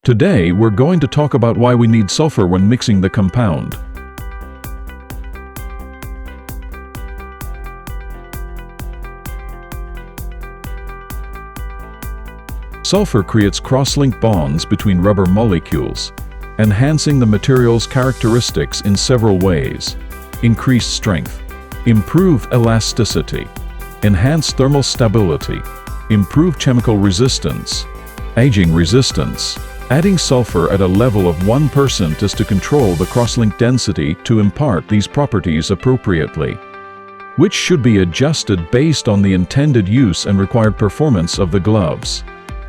Today, we're going to talk about why we need sulfur when mixing the compound. Sulfur creates cross-link bonds between rubber molecules, enhancing the material's characteristics in several ways: increase strength, improve elasticity, enhance thermal stability, improve chemical resistance, aging resistance. Adding sulfur at a level of 1% is to control the crosslink density to impart these properties appropriately, which should be adjusted based on the intended use and required performance of the gloves.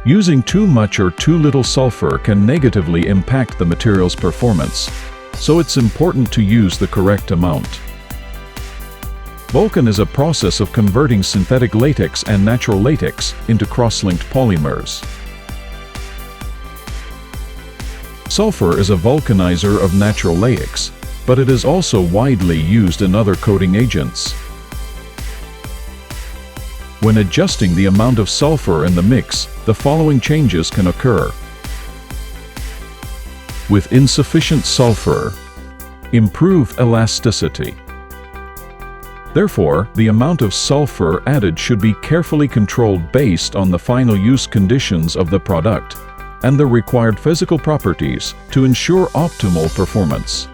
Using too much or too little sulfur can negatively impact the material's performance, so it's important to use the correct amount. Vulcan is a process of converting synthetic latex and natural latex into cross-linked polymers. Sulfur is a vulcanizer of natural latex, but it is also widely used in other coating agents. When adjusting the amount of sulfur in the mix, the following changes can occur. With insufficient sulfur, improve elasticity. Therefore, the amount of sulfur added should be carefully controlled based on the final use conditions of the product and the required physical properties to ensure optimal performance.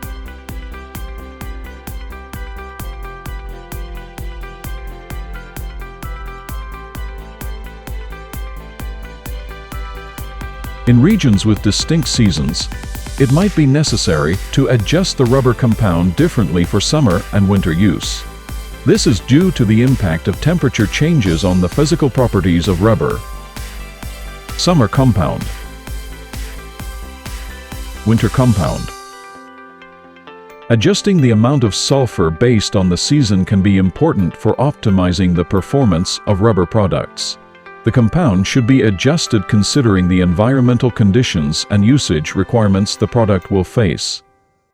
In regions with distinct seasons, it might be necessary to adjust the rubber compound differently for summer and winter use. This is due to the impact of temperature changes on the physical properties of rubber. Summer compound. Winter compound. Adjusting the amount of sulfur based on the season can be important for optimizing the performance of rubber products. The compound should be adjusted considering the environmental conditions and usage requirements the product will face.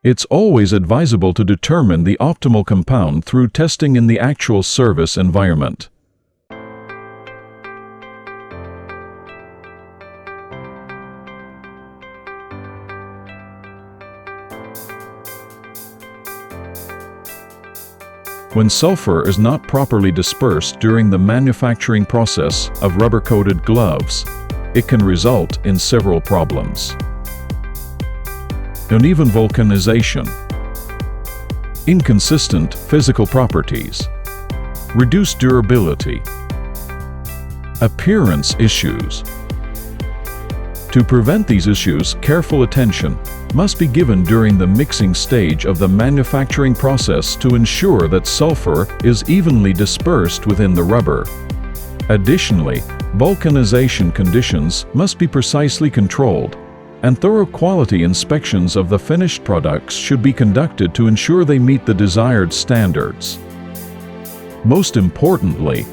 It's always advisable to determine the optimal compound through testing in the actual service environment. When sulfur is not properly dispersed during the manufacturing process of rubber-coated gloves, it can result in several problems. Uneven vulcanization, inconsistent physical properties, reduced durability, appearance issues. To prevent these issues, careful attention must be given during the mixing stage of the manufacturing process to ensure that sulfur is evenly dispersed within the rubber. Additionally, vulcanization conditions must be precisely controlled, and thorough quality inspections of the finished products should be conducted to ensure they meet the desired standards. Most importantly,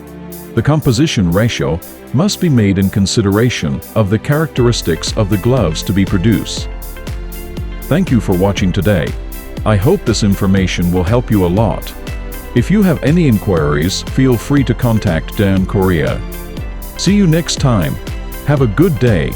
the composition ratio must be made in consideration of the characteristics of the gloves to be produced. Thank you for watching today. I hope this information will help you a lot. If you have any inquiries, feel free to contact Dan Korea. See you next time. Have a good day.